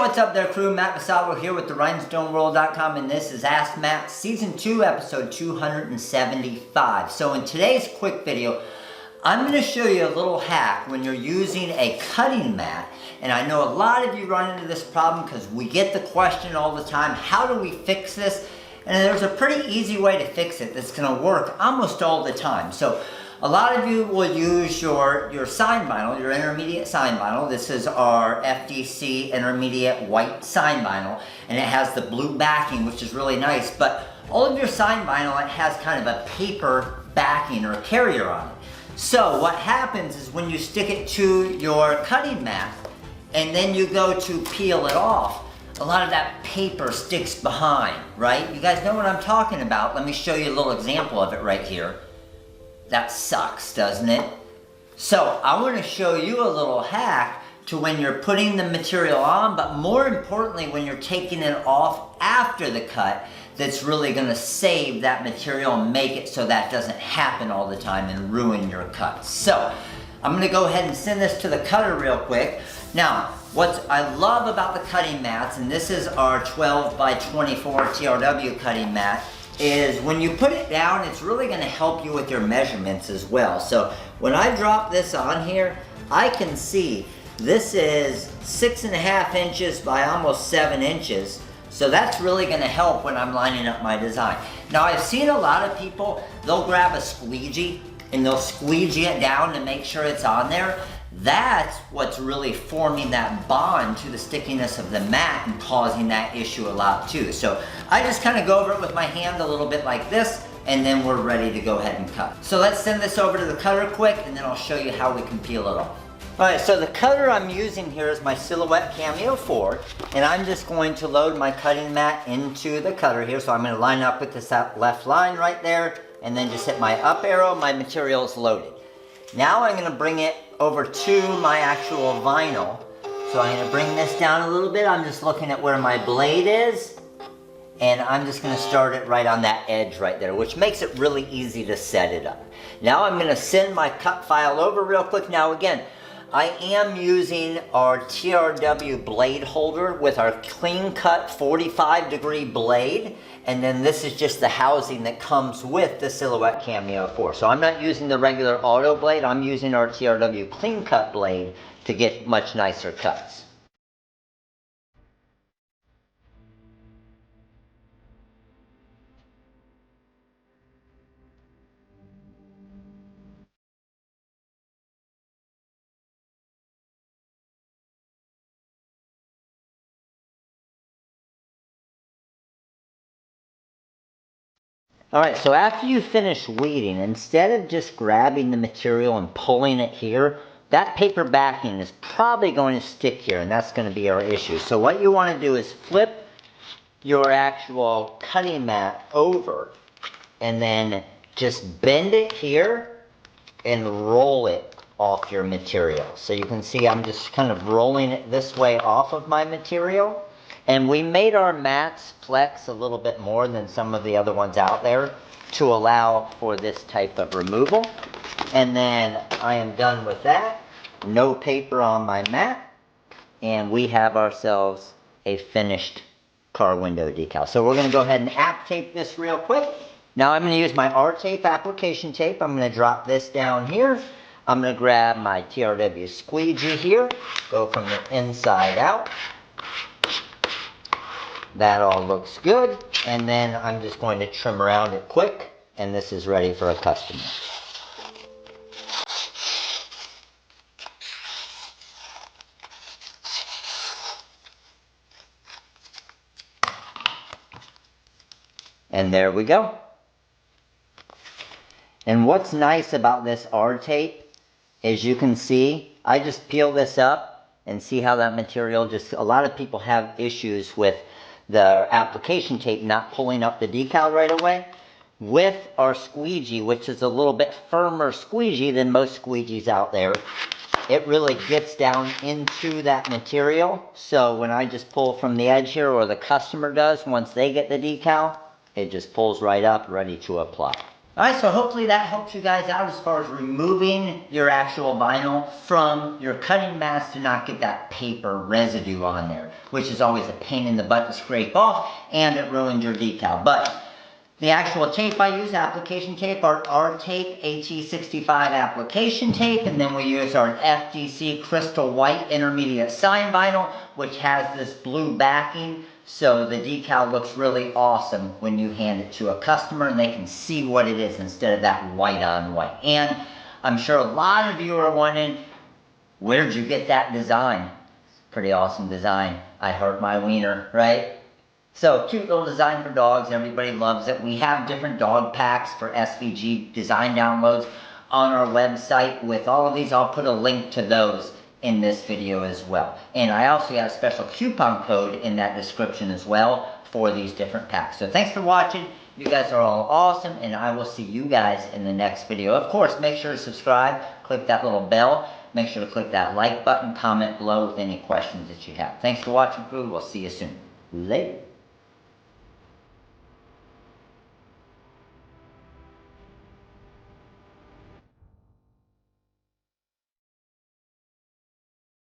what's up there, crew? Matt Masawa here with the rhinestoneworld.com, and this is Ask Matt Season 2, Episode 275. So in today's quick video, I'm going to show you a little hack when you're using a cutting mat. And I know a lot of you run into this problem because we get the question all the time, how do we fix this? And there's a pretty easy way to fix it that's going to work almost all the time. So a lot of you will use your sign vinyl, your intermediate sign vinyl. This is our FDC intermediate white sign vinyl, and it has the blue backing, which is really nice. But all of your sign vinyl, it has kind of a paper backing or carrier on it. So what happens is when you stick it to your cutting mat, and then you go to peel it off, a lot of that paper sticks behind, right? You guys know what I'm talking about. Let me show you a little example of it right here. That sucks, doesn't it? So I want to show you a little hack to when you're putting the material on, but more importantly, when you're taking it off after the cut, that's really going to save that material and make it so that doesn't happen all the time and ruin your cuts. So I'm going to go ahead and send this to the cutter real quick. Now, what I love about the cutting mats, and this is our 12 by 24 TRW cutting mat, is when you put it down, it's really going to help you with your measurements as well. So when I drop this on here, I can see this is 6.5 inches by almost 7 inches. So that's really going to help when I'm lining up my design. Now I've seen a lot of people, they'll grab a squeegee and they'll squeegee it down to make sure it's on there. That's what's really forming that bond to the stickiness of the mat and causing that issue a lot too. So I just kind of go over it with my hand a little bit like this, and then we're ready to go ahead and cut. So let's send this over to the cutter quick, and then I'll show you how we can peel it off. Alright, so the cutter I'm using here is my Cricut Cameo 4, and I'm just going to load my cutting mat into the cutter here. So I'm going to line up with this left line right there, and then just hit my up arrow. My material is loaded. Now I'm going to bring it over to my actual vinyl. So I'm going to bring this down a little bit. I'm just looking at where my blade is, and I'm just going to start it right on that edge right there, which makes it really easy to set it up. Now I'm going to send my cut file over real quick. Now again, I am using our TRW blade holder with our clean cut 45-degree blade, and then this is just the housing that comes with the Cricut Cameo 4. So I'm not using the regular auto blade, I'm using our TRW clean cut blade to get much nicer cuts. Alright, so after you finish weeding, instead of just grabbing the material and pulling it here, that paper backing is probably going to stick here, and that's going to be our issue. So what you want to do is flip your actual cutting mat over, and then just bend it here and roll it off your material. So you can see I'm just kind of rolling it this way off of my material. And we made our mats flex a little bit more than some of the other ones out there to allow for this type of removal. And then I am done with that. No paper on my mat. And we have ourselves a finished car window decal. So we're going to go ahead and app tape this real quick. Now I'm going to use my R-tape application tape. I'm going to drop this down here. I'm going to grab my TRW squeegee here. Go from the inside out. That all looks good, and then I'm just going to trim around it quick, and this is ready for a customer. And there we go. And what's nice about this R tape is you can see, I just peel this up and see how that material just, a lot of people have issues with the application tape not pulling up the decal right away. With our squeegee, which is a little bit firmer squeegee than most squeegees out there, it really gets down into that material. So when I just pull from the edge here, or the customer does, once they get the decal, it just pulls right up, ready to apply. Alright, so hopefully that helps you guys out as far as removing your actual vinyl from your cutting mats to not get that paper residue on there, which is always a pain in the butt to scrape off, and it ruins your decal. But the actual tape I use, application tape, our tape, EP275 application tape, and then we use our FGC Crystal White Intermediate Sign Vinyl, which has this blue backing, so the decal looks really awesome when you hand it to a customer and they can see what it is instead of that white on white. And I'm sure a lot of you are wondering, where'd you get that design? Pretty awesome design. I hurt my wiener, right? So, cute little design for dogs. Everybody loves it. We have different dog packs for SVG design downloads on our website with all of these. I'll put a link to those in this video as well. And I also have a special coupon code in that description as well for these different packs. So thanks for watching. You guys are all awesome, and I will see you guys in the next video. Of course, make sure to subscribe, click that little bell. Make sure to click that like button, comment below with any questions that you have. Thanks for watching, crew. We'll see you soon. Later.